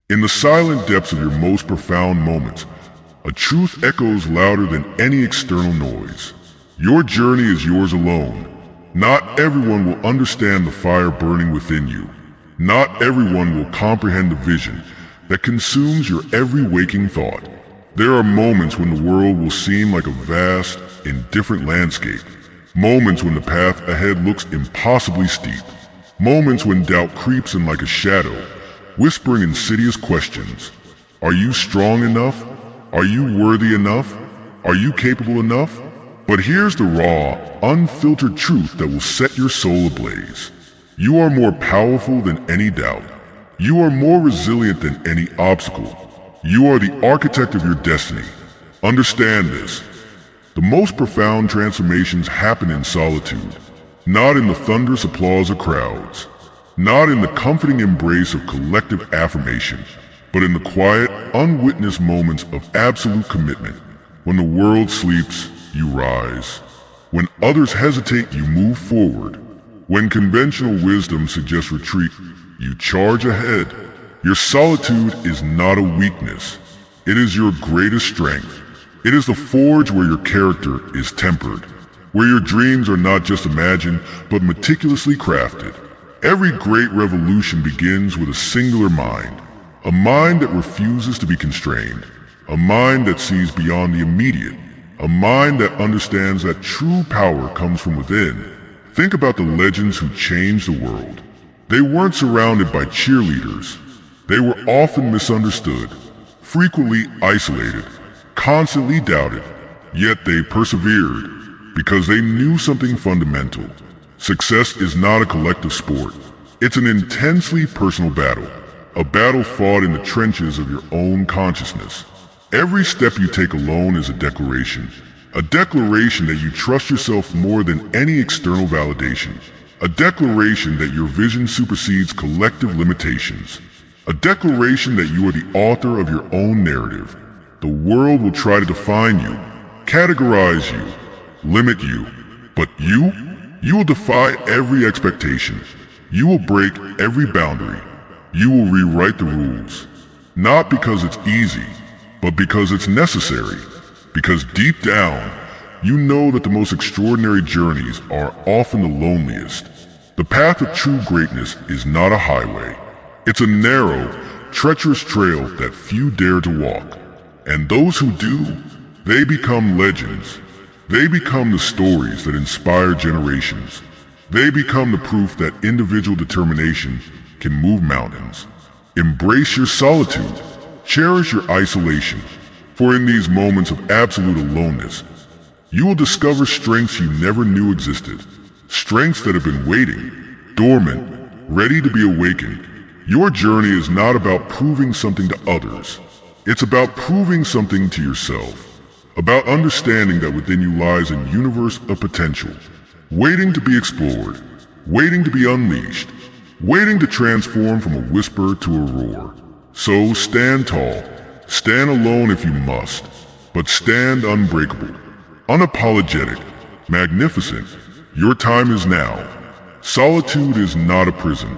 In the silent depths of your most profound moments, a truth echoes louder than any external noise. Your journey is yours alone. Not everyone will understand the fire burning within you. Not everyone will comprehend the vision that consumes your every waking thought. There are moments when the world will seem like a vast, indifferent landscape. Moments when the path ahead looks impossibly steep. Moments when doubt creeps in like a shadow, whispering insidious questions. Are you strong enough? Are you worthy enough? Are you capable enough? But here's the raw, unfiltered truth that will set your soul ablaze. You are more powerful than any doubt. You are more resilient than any obstacle. You are the architect of your destiny. Understand this. The most profound transformations happen in solitude, not in the thunderous applause of crowds, not in the comforting embrace of collective affirmation, but in the quiet, unwitnessed moments of absolute commitment. When the world sleeps, you rise. When others hesitate, you move forward. When conventional wisdom suggests retreat, you charge ahead. Your solitude is not a weakness. It is your greatest strength. It is the forge where your character is tempered, where your dreams are not just imagined, but meticulously crafted. Every great revolution begins with a singular mind, a mind that refuses to be constrained, a mind that sees beyond the immediate, a mind that understands that true power comes from within. Think about the legends who changed the world. They weren't surrounded by cheerleaders. They were often misunderstood, frequently isolated, constantly doubted, yet they persevered because they knew something fundamental. Success is not a collective sport. It's an intensely personal battle, a battle fought in the trenches of your own consciousness. Every step you take alone is a declaration that you trust yourself more than any external validation, a declaration that your vision supersedes collective limitations, a declaration that you are the author of your own narrative. The world will try to define you, categorize you, limit you, but you will defy every expectation. You will break every boundary. You will rewrite the rules, not because it's easy, but because it's necessary. Because deep down, you know that the most extraordinary journeys are often the loneliest. The path of true greatness is not a highway. It's a narrow, treacherous trail that few dare to walk. And those who do, they become legends. They become the stories that inspire generations. They become the proof that individual determination can move mountains. Embrace your solitude. Cherish your isolation. For in these moments of absolute aloneness, you will discover strengths you never knew existed. Strengths that have been waiting, dormant, ready to be awakened. Your journey is not about proving something to others. It's about proving something to yourself. About understanding that within you lies a universe of potential, waiting to be explored, waiting to be unleashed, waiting to transform from a whisper to a roar. So stand tall, stand alone if you must, but stand unbreakable, unapologetic, magnificent. Your time is now. Solitude is not a prison.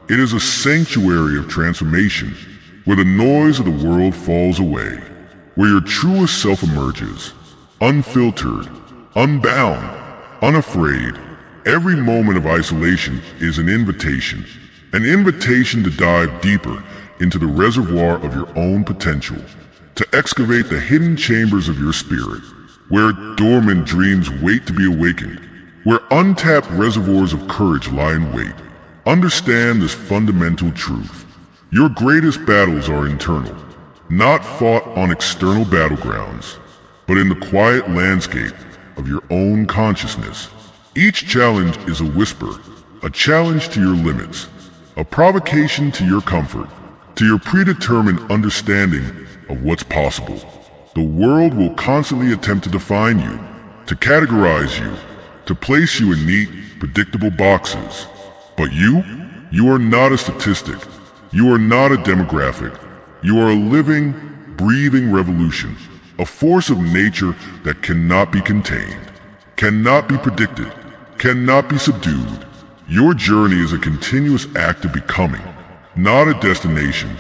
It is a sanctuary of transformation, where the noise of the world falls away, where your truest self emerges, unfiltered, unbound, unafraid. Every moment of isolation is an invitation to dive deeper into the reservoir of your own potential, to excavate the hidden chambers of your spirit, where dormant dreams wait to be awakened, where untapped reservoirs of courage lie in wait. Understand this fundamental truth. Your greatest battles are internal, not fought on external battlegrounds, but in the quiet landscape of your own consciousness. Each challenge is a whisper, a challenge to your limits, a provocation to your comfort, to your predetermined understanding of what's possible. The world will constantly attempt to define you, to categorize you, to place you in neat, predictable boxes. But you are not a statistic. You are not a demographic. You are a living, breathing revolution, a force of nature that cannot be contained, cannot be predicted, cannot be subdued. Your journey is a continuous act of becoming, not a destination,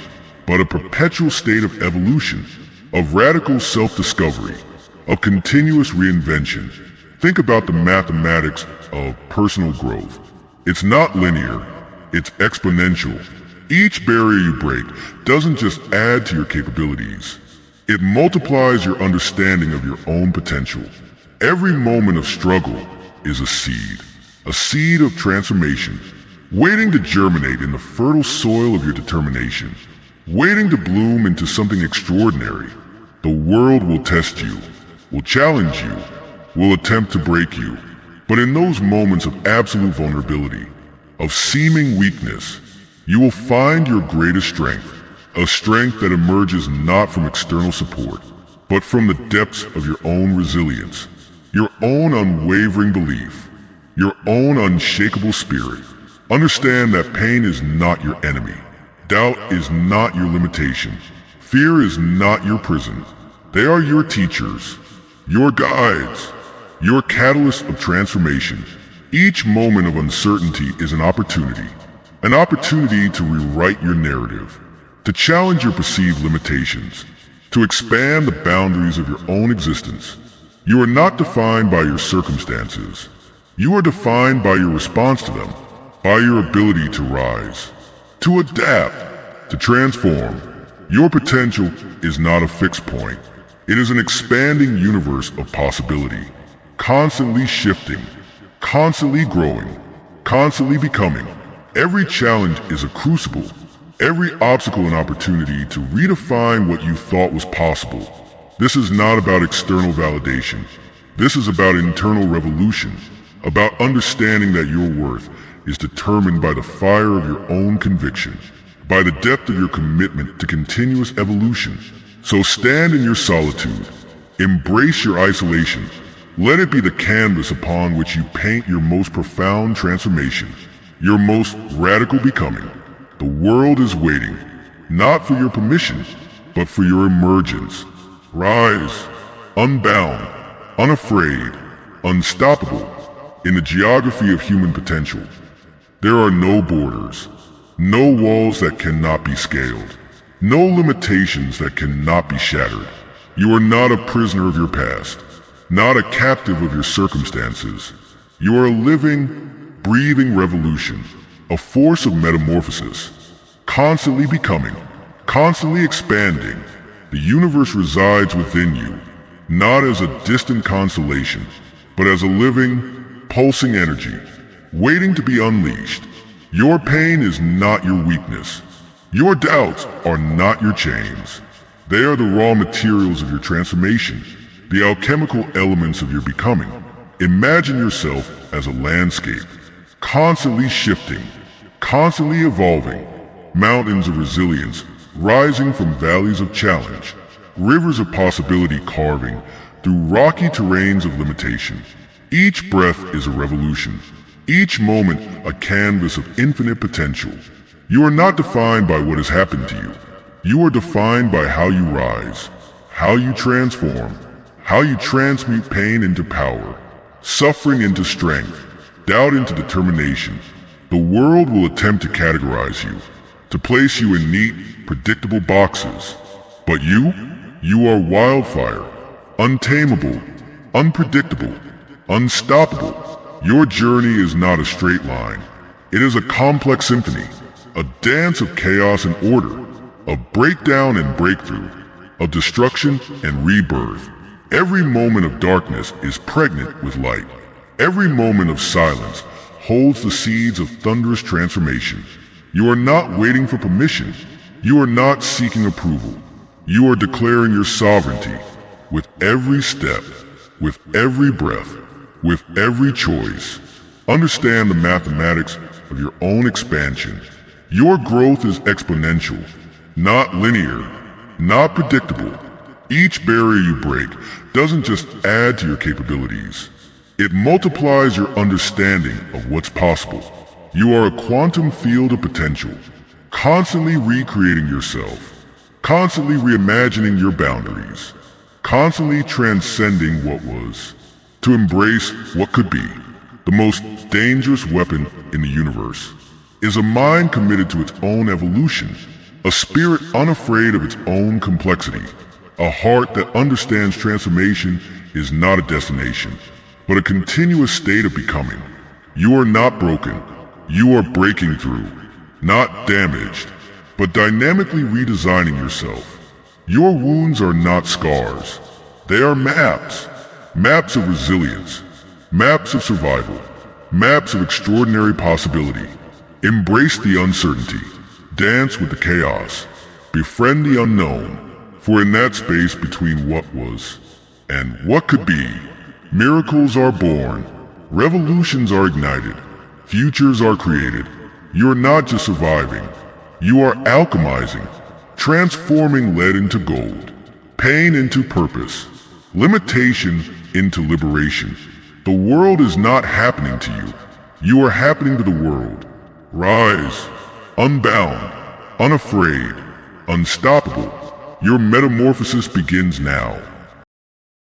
but a perpetual state of evolution, of radical self-discovery, of continuous reinvention. Think about the mathematics of personal growth. It's not linear, it's exponential. Each barrier you break doesn't just add to your capabilities. It multiplies your understanding of your own potential. Every moment of struggle is a seed of transformation, waiting to germinate in the fertile soil of your determination, waiting to bloom into something extraordinary. The world will test you, will challenge you, will attempt to break you. But in those moments of absolute vulnerability, of seeming weakness, you will find your greatest strength, a strength that emerges not from external support, but from the depths of your own resilience, your own unwavering belief, your own unshakable spirit. Understand that pain is not your enemy. Doubt is not your limitation. Fear is not your prison. They are your teachers, your guides, your catalyst of transformation. Each moment of uncertainty is an opportunity to rewrite your narrative, to challenge your perceived limitations, to expand the boundaries of your own existence. You are not defined by your circumstances. You are defined by your response to them, by your ability to rise, to adapt, to transform. Your potential is not a fixed point. It is an expanding universe of possibility, constantly shifting, constantly growing, constantly becoming. Every challenge is a crucible, every obstacle an opportunity to redefine what you thought was possible. This is not about external validation. This is about internal revolution, about understanding that your worth is determined by the fire of your own conviction, by the depth of your commitment to continuous evolution. So stand in your solitude, embrace your isolation, let it be the canvas upon which you paint your most profound transformation, your most radical becoming. The world is waiting, not for your permission, but for your emergence. Rise, unbound, unafraid, unstoppable, in the geography of human potential. There are no borders, no walls that cannot be scaled, no limitations that cannot be shattered. You are not a prisoner of your past, not a captive of your circumstances. You are a living, breathing revolution, a force of metamorphosis, constantly becoming, constantly expanding. The universe resides within you, not as a distant constellation, but as a living, pulsing energy, waiting to be unleashed. Your pain is not your weakness. Your doubts are not your chains. They are the raw materials of your transformation, the alchemical elements of your becoming. Imagine yourself as a landscape, constantly shifting, constantly evolving, mountains of resilience rising from valleys of challenge, rivers of possibility carving through rocky terrains of limitation. Each breath is a revolution, each moment a canvas of infinite potential. You are not defined by what has happened to you. You are defined by how you rise, how you transform, how you transmute pain into power, suffering into strength, doubt into determination. The world will attempt to categorize you, to place you in neat, predictable boxes. But you are wildfire, untamable, unpredictable, unstoppable. Your journey is not a straight line. It is a complex symphony, a dance of chaos and order, of breakdown and breakthrough, of destruction and rebirth. Every moment of darkness is pregnant with light. Every moment of silence holds the seeds of thunderous transformation. You are not waiting for permission. You are not seeking approval. You are declaring your sovereignty with every step, with every breath, with every choice. Understand the mathematics of your own expansion. Your growth is exponential, not linear, not predictable. Each barrier you break doesn't just add to your capabilities. It multiplies your understanding of what's possible. You are a quantum field of potential, constantly recreating yourself, constantly reimagining your boundaries, constantly transcending what was, to embrace what could be. The most dangerous weapon in the universe is a mind committed to its own evolution, A spirit unafraid of its own complexity. A heart that understands transformation is not a destination, but a continuous state of becoming. You are not broken. You are breaking through. Not damaged, but dynamically redesigning yourself. Your wounds are not scars. They are maps. Maps of resilience. Maps of survival. Maps of extraordinary possibility. Embrace the uncertainty. Dance with the chaos. Befriend the unknown. For in that space between what was and what could be, miracles are born. Revolutions are ignited. Futures are created. You are not just surviving. You are alchemizing. Transforming lead into gold. Pain into purpose. Limitation into liberation. The world is not happening to you. You are happening to the world. Rise. Unbound. Unafraid. Unstoppable. Your metamorphosis begins now.